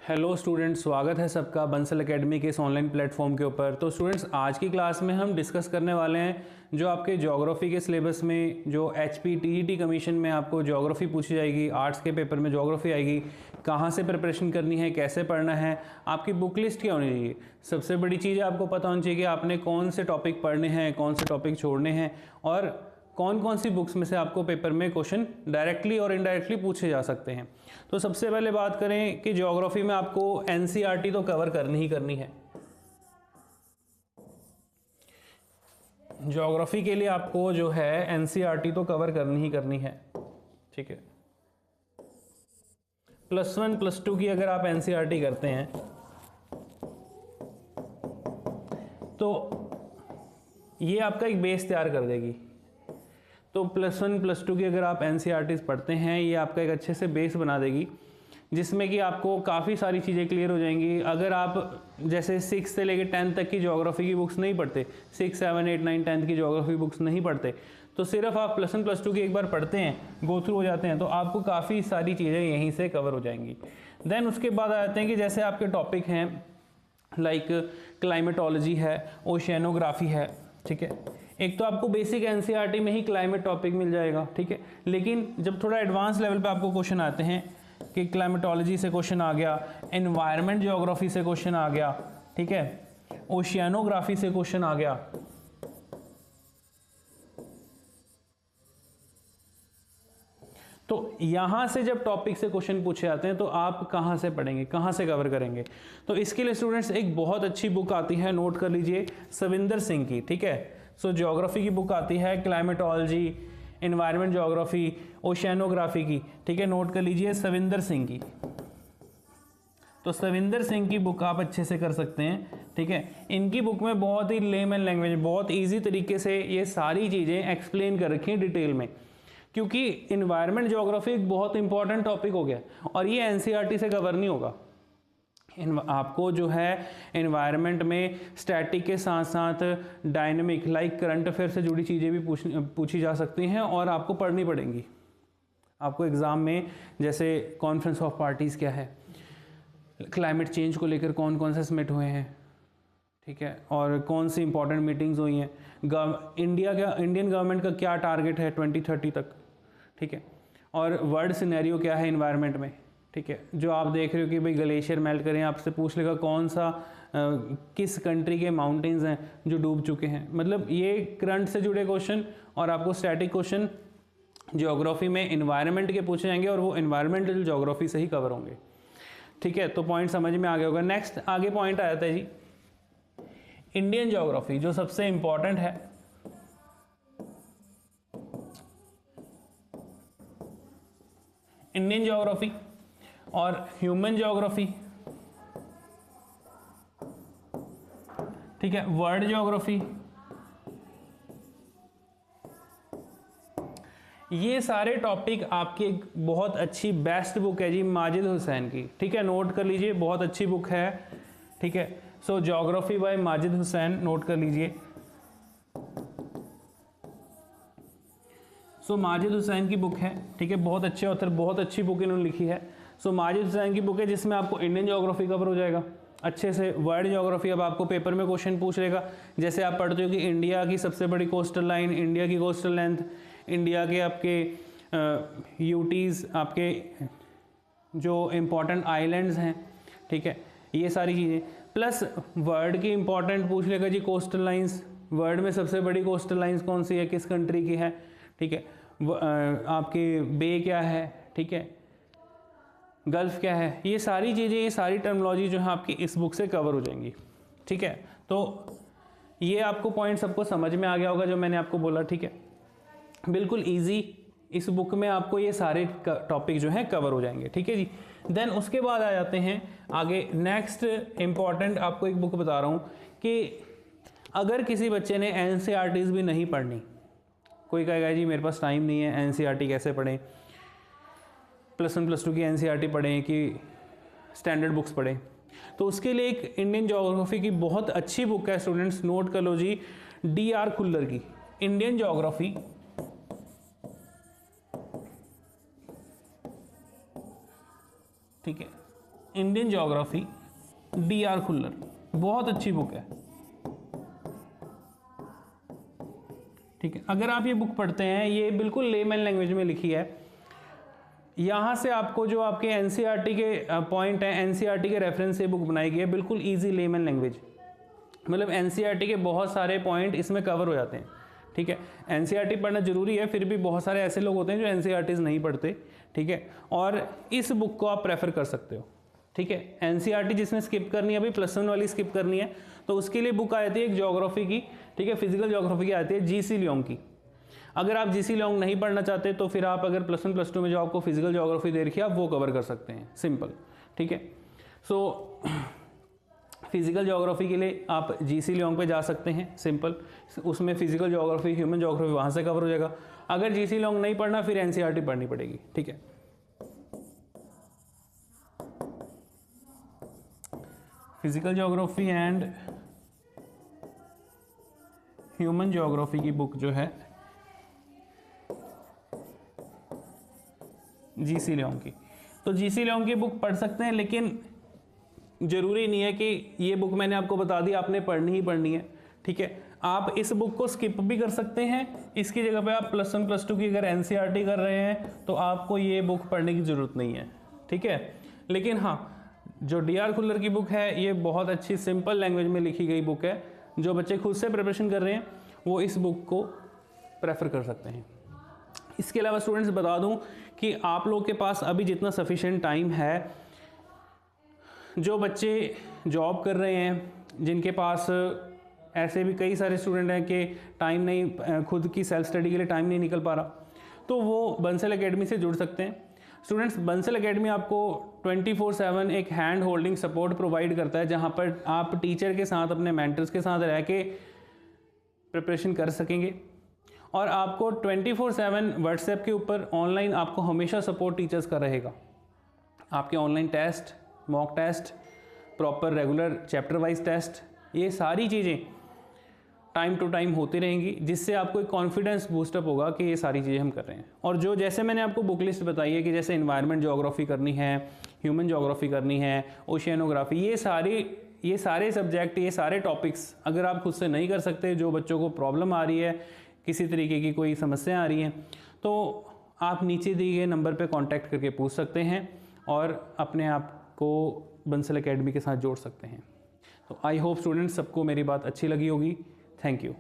Hello students, स्वागत है सबका बंसल एकेडमी के इस ऑनलाइन प्लेटफॉर्म के ऊपर। तो स्टूडेंट्स, आज की क्लास में हम डिस्कस करने वाले हैं जो आपके ज्योग्राफी के सिलेबस में जो एचपी टीईटी कमीशन में आपको ज्योग्राफी पूछी जाएगी, आर्ट्स के पेपर में ज्योग्राफी आएगी, कहाँ से प्रिपरेशन करनी है, कैसे पढ़ना है, आपकी बुक लिस्ट क्या होनी चाहिए। सबसे बड़ी चीज़ आपको पता होनी चाहिए कि आपने कौन से टॉपिक पढ़ने हैं, कौन से टॉपिक छोड़ने हैं और कौन कौन सी बुक्स में से आपको पेपर में क्वेश्चन डायरेक्टली और इनडायरेक्टली पूछे जा सकते हैं। तो सबसे पहले बात करें कि ज्योग्राफी में आपको एनसीईआरटी तो कवर करनी ही करनी है। ज्योग्राफी के लिए आपको जो है एनसीईआरटी तो कवर करनी ही करनी है, ठीक है। +1 +2 की अगर आप एनसीईआरटी करते हैं तो ये आपका एक बेस तैयार कर देगी। तो +1 +2 की अगर आप एनसीईआरटीज़ पढ़ते हैं, ये आपका एक अच्छे से बेस बना देगी जिसमें कि आपको काफ़ी सारी चीज़ें क्लियर हो जाएंगी। अगर आप जैसे 6 से लेकर 10 तक की ज्योग्राफी की बुक्स नहीं पढ़ते, 6, 7, 8, 9, 10 की ज्योग्राफी बुक्स नहीं पढ़ते, तो सिर्फ आप +1 +2 की एक बार पढ़ते हैं, गो थ्रू हो जाते हैं, तो आपको काफ़ी सारी चीज़ें यहीं से कवर हो जाएंगी। देन उसके बाद आ जाते हैं कि जैसे आपके टॉपिक हैं लाइक क्लाइमेटोलॉजी है, ओशियानोग्राफी है, ठीक है। एक तो आपको बेसिक एनसीईआरटी में ही क्लाइमेट टॉपिक मिल जाएगा, ठीक है। लेकिन जब थोड़ा एडवांस लेवल पे आपको क्वेश्चन आते हैं कि क्लाइमेटोलॉजी से क्वेश्चन आ गया, एनवायरनमेंट ज्योग्राफी से क्वेश्चन आ गया, ठीक है, ओशियानोग्राफी से क्वेश्चन आ गया, तो यहां से जब टॉपिक से क्वेश्चन पूछे जाते हैं तो आप कहां से पढ़ेंगे, कहां से कवर करेंगे। तो इसके लिए स्टूडेंट्स एक बहुत अच्छी बुक आती है, नोट कर लीजिए, सविंदर सिंह की, ठीक है। सो ज्योग्राफी की बुक आती है, क्लाइमेटोलॉजी, एनवायरनमेंट ज्योग्राफी, ओशियानोग्राफी की, ठीक है, नोट कर लीजिए, सविंदर सिंह की। तो सविंदर सिंह की बुक आप अच्छे से कर सकते हैं, ठीक है। इनकी बुक में बहुत ही लेमन लैंग्वेज, बहुत ईजी तरीके से ये सारी चीज़ें एक्सप्लेन कर रखी हैं डिटेल में, क्योंकि इन्वायरमेंट ज्योग्राफी एक बहुत इंपॉर्टेंट टॉपिक हो गया और ये एनसीईआरटी से कवर नहीं होगा। आपको जो है एनवायरनमेंट में स्टैटिक के साथ साथ डायनेमिक लाइक करंट अफेयर से जुड़ी चीज़ें भी पूछी जा सकती हैं और आपको पढ़नी पड़ेंगी। आपको एग्ज़ाम में जैसे कॉन्फ्रेंस ऑफ पार्टीज़ क्या है, क्लाइमेट चेंज को लेकर कौन कौन से समिट हुए हैं, ठीक है, और कौन सी इंपॉर्टेंट मीटिंग्स हुई हैं, इंडियन गवर्नमेंट का क्या टारगेट है 2030 तक, ठीक है, और वर्ल्ड सिनेरियो क्या है इन्वायरमेंट में, ठीक है। जो आप देख रहे हो कि भाई ग्लेशियर मेल्ट करें, आपसे पूछ लेगा कौन सा किस कंट्री के माउंटेन्स हैं जो डूब चुके हैं। मतलब ये करंट से जुड़े क्वेश्चन और आपको स्टैटिक क्वेश्चन ज्योग्राफी में इन्वायरमेंट के पूछे जाएंगे और वो इन्वायरमेंटल ज्योग्राफी से ही कवर होंगे, ठीक है। तो पॉइंट समझ में आ गया होगा। नेक्स्ट आगे पॉइंट आ जाता है जी इंडियन ज्योग्राफी, जो सबसे इंपॉर्टेंट है। इंडियन ज्योग्राफी और ह्यूमन ज्योग्राफी, ठीक है, वर्ल्ड ज्योग्राफी, ये सारे टॉपिक आपकी एक बहुत अच्छी बेस्ट बुक है जी माजिद हुसैन की, ठीक है, नोट कर लीजिए, बहुत अच्छी बुक है, ठीक है। So geography by Majid Hussain, note कर लीजिए। सो माजिद हुसैन की बुक है, ठीक है, बहुत अच्छे ऑथर, बहुत अच्छी बुक इन्होंने लिखी है। सो माजिद हुसैन की बुक है जिसमें आपको इंडियन ज्योग्राफी कवर हो जाएगा अच्छे से। वर्ल्ड ज्योग्राफी अब आपको पेपर में क्वेश्चन पूछ लेगा, जैसे आप पढ़ते हो कि इंडिया की सबसे बड़ी कोस्टल लाइन, इंडिया की कोस्टल लेंथ, इंडिया के आपके यूटीज़, आपके जो इम्पोर्टेंट आइलैंड्स हैं, ठीक है, ये सारी चीज़ें, प्लस वर्ल्ड की इंपॉर्टेंट पूछ लेगा जी कोस्टल लाइंस, वर्ल्ड में सबसे बड़ी कोस्टल लाइंस कौन सी है, किस कंट्री की है, ठीक है, आपके बे क्या है, ठीक है, गल्फ क्या है, ये सारी चीज़ें, ये सारी टर्मिनोलॉजी जो है आपकी इस बुक से कवर हो जाएंगी, ठीक है। तो ये आपको पॉइंट सबको समझ में आ गया होगा जो मैंने आपको बोला, ठीक है, बिल्कुल इजी, इस बुक में आपको ये सारे टॉपिक जो हैं कवर हो जाएंगे, ठीक है जी। देन उसके बाद आ जाते हैं आगे, नेक्स्ट इंपॉर्टेंट आपको एक बुक बता रहा हूँ कि अगर किसी बच्चे ने एनसीईआरटीज़ भी नहीं पढ़नी, कोई कहेगा जी मेरे पास टाइम नहीं है, एनसीईआरटी कैसे पढ़ें, +1 +2 की एनसीईआरटी पढ़ें कि स्टैंडर्ड बुक्स पढ़ें, तो उसके लिए एक इंडियन ज्योग्राफी की बहुत अच्छी बुक है स्टूडेंट्स, नोट कर लो जी, DR खुल्लर की इंडियन ज्योग्राफी, ठीक है, इंडियन ज्योग्राफी DR खुल्लर, बहुत अच्छी बुक है। ठीक है, अगर आप ये बुक पढ़ते हैं, ये बिल्कुल लेमन लैंग्वेज में लिखी है। यहाँ से आपको जो आपके NCERT के पॉइंट हैं, NCERT के रेफरेंस से बुक बनाई गई है, बिल्कुल ईजी लेमन लैंग्वेज, मतलब NCERT के बहुत सारे पॉइंट इसमें कवर हो जाते हैं। ठीक है, NCERT पढ़ना जरूरी है, फिर भी बहुत सारे ऐसे लोग होते हैं जो NCERTs नहीं पढ़ते। ठीक है, और इस बुक को आप प्रेफर कर सकते हो। ठीक है, NCERT जिसने स्किप करनी है, अभी +1 वाली स्किप करनी है, तो उसके लिए बुक आती है एक ज्योग्राफी की। ठीक है, फिजिकल ज्योग्राफी की आती है GC लियोंग की। अगर आप GC लियोंग नहीं पढ़ना चाहते तो फिर आप अगर +1 +2 में जो आपको फिजिकल ज्योग्राफी दे रखी है, आप वो कवर कर सकते हैं, सिंपल। ठीक है, सो फिजिकल ज्योग्राफी के लिए आप GC लियोंग पे जा सकते हैं, सिंपल। उसमें फिजिकल ज्योग्राफी, ह्यूमन ज्योग्राफी वहाँ से कवर हो जाएगा। अगर GC लियोंग नहीं पढ़ना, फिर NCERT पढ़नी पड़ेगी। ठीक है, physical geography and human geography की बुक जो है GC लियोंग की, तो GC लियोंग की बुक पढ़ सकते हैं, लेकिन ज़रूरी नहीं है कि ये बुक मैंने आपको बता दी आपने पढ़नी ही पढ़नी है। ठीक है, आप इस बुक को स्किप भी कर सकते हैं। इसकी जगह पे आप +1 +2 की अगर NCERT कर रहे हैं तो आपको ये बुक पढ़ने की ज़रूरत नहीं है। ठीक है, लेकिन हाँ, जो DR खुल्लर की बुक है, ये बहुत अच्छी सिंपल लैंग्वेज में लिखी गई बुक है। जो बच्चे खुद से प्रिपरेशन कर रहे हैं वो इस बुक को प्रेफर कर सकते हैं। इसके अलावा स्टूडेंट्स बता दूं कि आप लोग के पास अभी जितना सफिशिएंट टाइम है, जो बच्चे जॉब कर रहे हैं, जिनके पास ऐसे भी कई सारे स्टूडेंट हैं कि टाइम नहीं, खुद की सेल्फ स्टडी के लिए टाइम नहीं निकल पा रहा, तो वो बंसल एकेडमी से जुड़ सकते हैं। स्टूडेंट्स, बंसल एकेडमी आपको 24/7 एक हैंड होल्डिंग सपोर्ट प्रोवाइड करता है, जहाँ पर आप टीचर के साथ, अपने मेंटर्स के साथ रह के प्रिपरेशन कर सकेंगे। और आपको 24/7 व्हाट्सएप के ऊपर ऑनलाइन आपको हमेशा सपोर्ट टीचर्स का रहेगा। आपके online test, mock test, proper regular chapter wise test, ये सारी चीज़ें टाइम टू टाइम होती रहेंगी, जिससे आपको एक कॉन्फिडेंस बूस्टअप होगा कि ये सारी चीज़ें हम कर रहे हैं। और जो जैसे मैंने आपको बुक लिस्ट बताई है कि जैसे इन्वायरमेंट ज्योग्राफी करनी है, ह्यूमन ज्योग्राफी करनी है, ओशियनोग्राफी, ये सारे सब्जेक्ट, ये सारे टॉपिक्स अगर आप खुद से नहीं कर सकते, जो बच्चों को प्रॉब्लम आ रही है, किसी तरीके की कोई समस्या आ रही है, तो आप नीचे दिए गए नंबर पे कांटेक्ट करके पूछ सकते हैं और अपने आप को बंसल एकेडमी के साथ जोड़ सकते हैं। तो आई होप स्टूडेंट्स सबको मेरी बात अच्छी लगी होगी। Thank you.